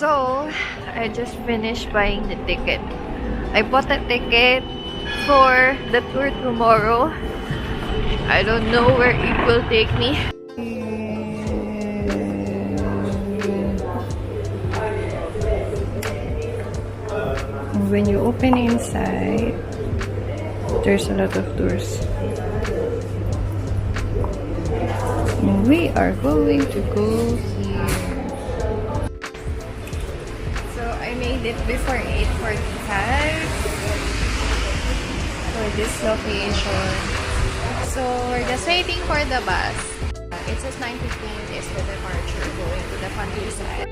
So, I just finished buying the ticket. I bought a ticket for the tour tomorrow. I don't know where it will take me. When you open inside, there's a lot of doors. And we are going to go here. So I made it before 8:45 for this location. So we're just waiting for the bus. It says 9:15 is the departure going to the countryside.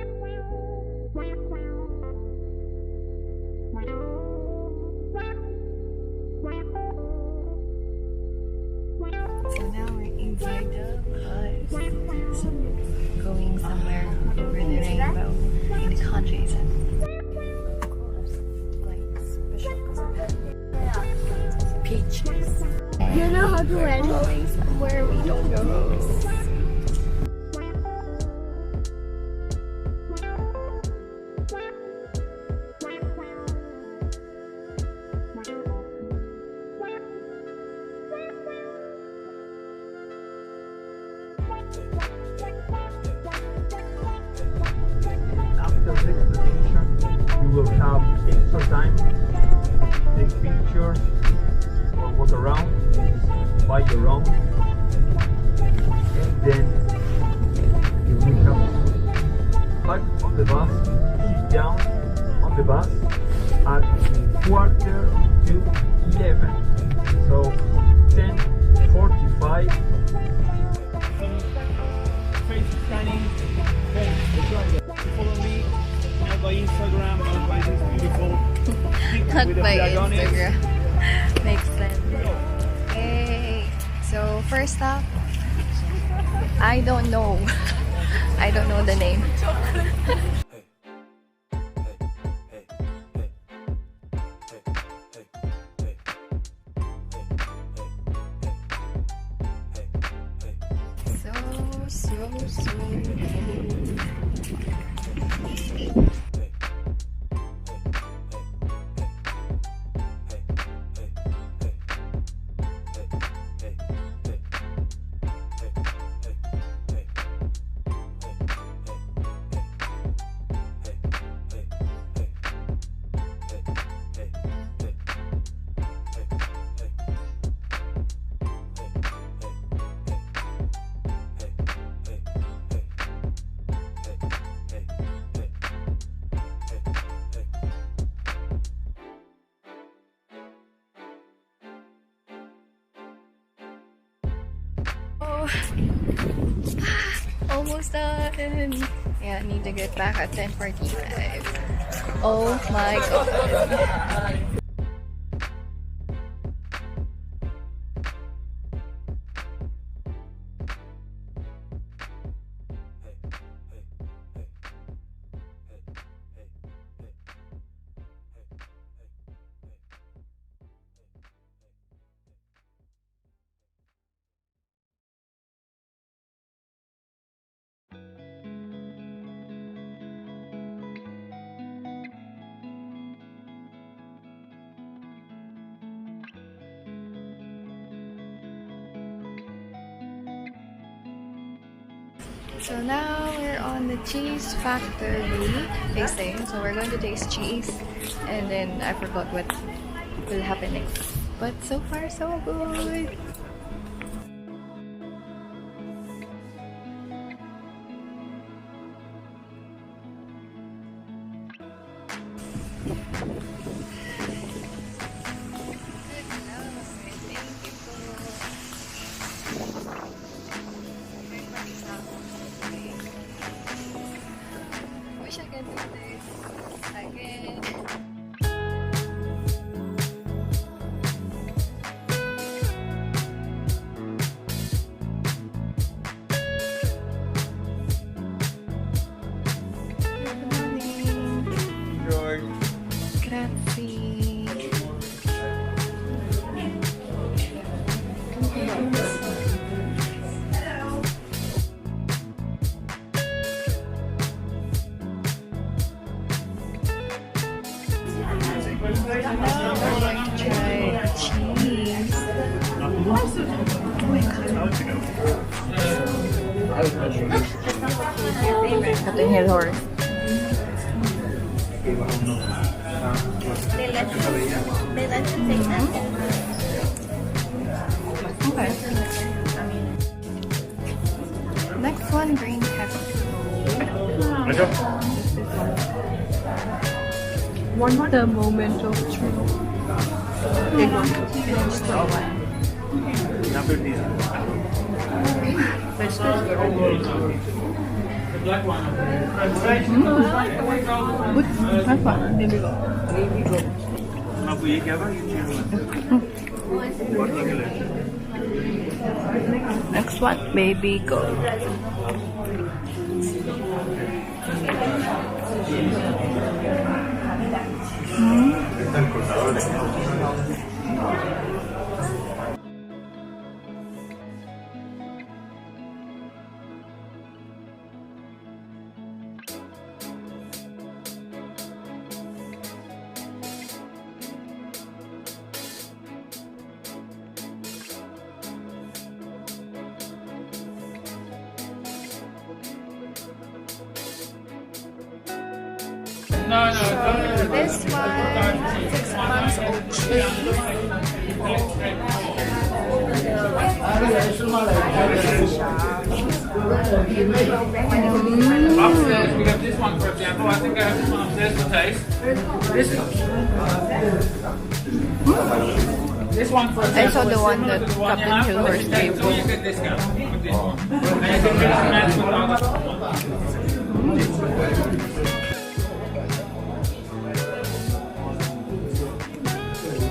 So now we're inside the bus, going somewhere over the rainbow in the countryside. Like special peaches. You know how to run? Going somewhere we don't know. After this destination, you will have extra time to take pictures or walk around, buy your own, and then you will have to back on the bus, sit down on the bus at 11:15. So 10:45. Face scanning. Follow me, not by Instagram, not by this beautiful Not with the by diagonals. Instagram. Makes sense. Hey. So first up, I don't know. I don't know the name. So. Almost done. Yeah, I need to get back at 10:45. Oh my god. So now we're on the cheese factory tasting. So we're going to taste cheese, and then I forgot what will happen next. But so far so good. Wish I could do this again. Enjoy. Grazie. Now we're going to try cheese. Oh my god. Captain Hill Horse. They let you take that. Okay. Next one, green pepper. Want the moment of truth. Big one. And still one. The black one. Good. That's fine. There we go. Next one, baby goat. So this one, 6 months old cheese. Upstairs, we have this one, for example. I think I have this one upstairs to taste. This one, for example. I saw the one that Captain Hill Horse gave. So you get discount with this one. And you can mix and match with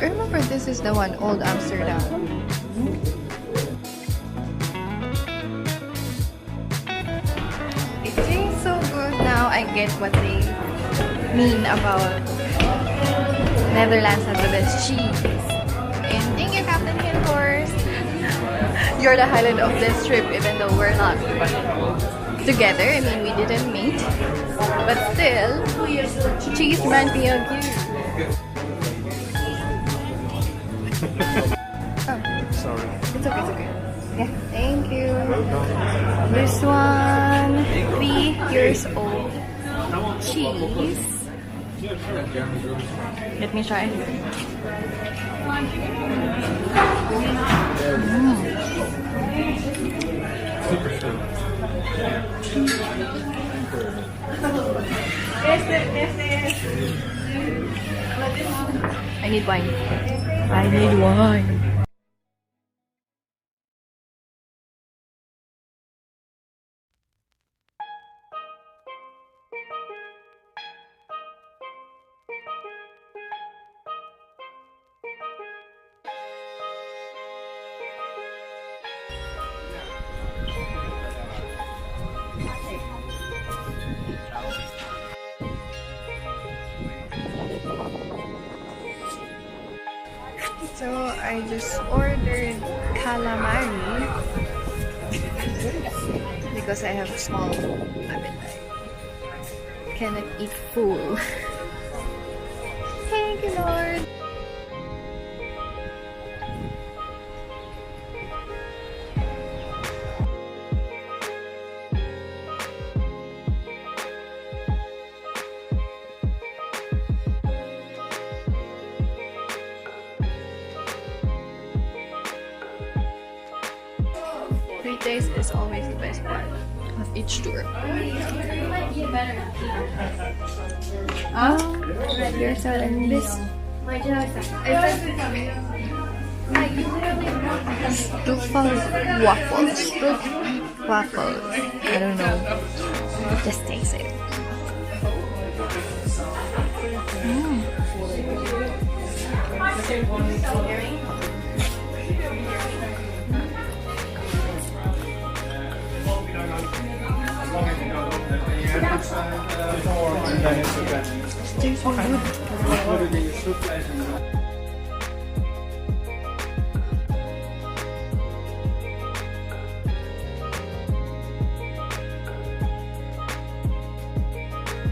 I remember this is the one, Old Amsterdam. It tastes so good now. I get what they mean about Netherlands has the best cheese. And thank you, Captain Hill Horse. You're the highlight of this trip, even though we're not together. I mean, we didn't meet. But still, cheese reminds me of you. Oh. Sorry. It's okay, it's okay. Yeah, thank you. This one, 3 years old cheese. Let me try. Super sweet. I need wine. I need wine. So I just ordered calamari because I have small appetite. Cannot eat full. Thank you, Lord. Taste is always the best part of each tour. You're selling this truffle waffles. Waffles. I don't know. Just taste it. Tastes so good.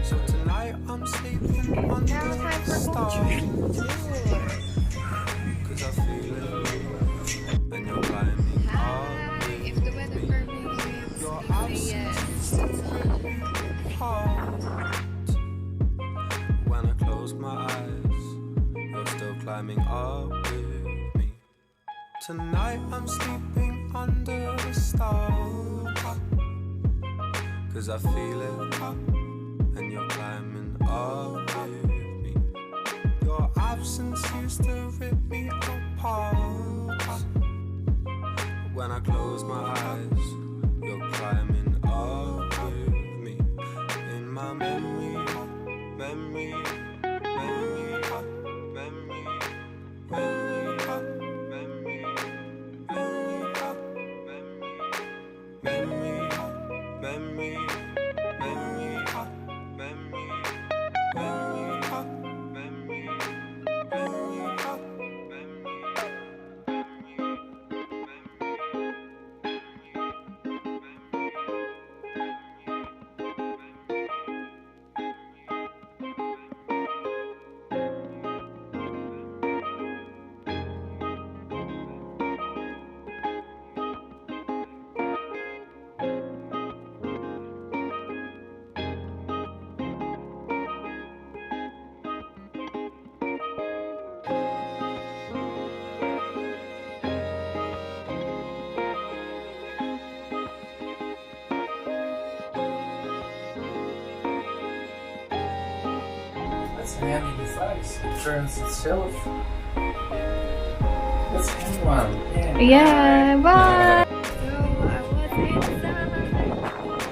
So tonight Tonight I'm sleeping under Now time the for stars. Cause I feel it. And you're climbing Hi, up. if the weather permits, Your please say absence yes. used to rip me apart. When I close my eyes, you're still climbing up with me. Tonight I'm sleeping under the stars. Cause I feel it, and you're climbing up with me. Your absence used to rip me apart. When I close my eyes, you're climbing up with me. In my memory, memory, memory, memory, memory, memory, memory, memory, memory, That's a heavy device. It turns itself. That's anyone. Yeah. Yeah, bye! So, I was inside.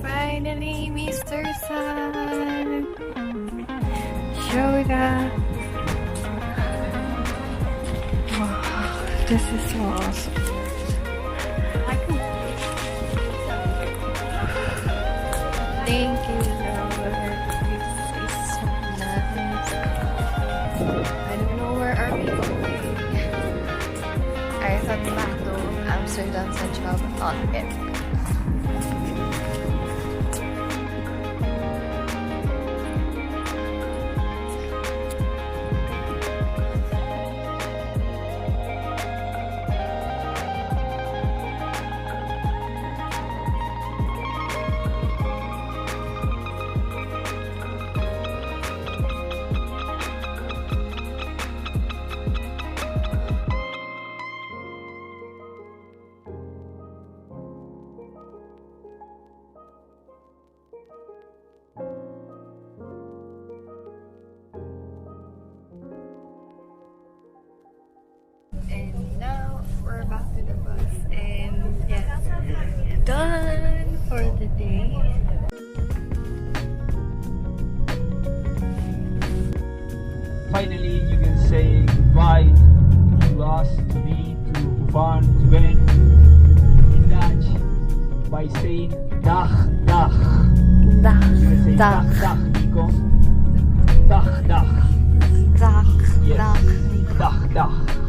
Finally, Mr. Sun showed up. Wow, this is so awesome. Thank you, Robert. This is so nice. I don't know where are we going. I thought back to Amsterdam Central, but not yet. And now we're back to the bus, and yeah, done for the day. Finally, you can say goodbye to us, to me, to Gouvan, to Ben in Dutch by saying dag, dag. Dag, You can say dag, dag, dag, Nico. Dag, dag. dag, Yes. dag. Dag, dag.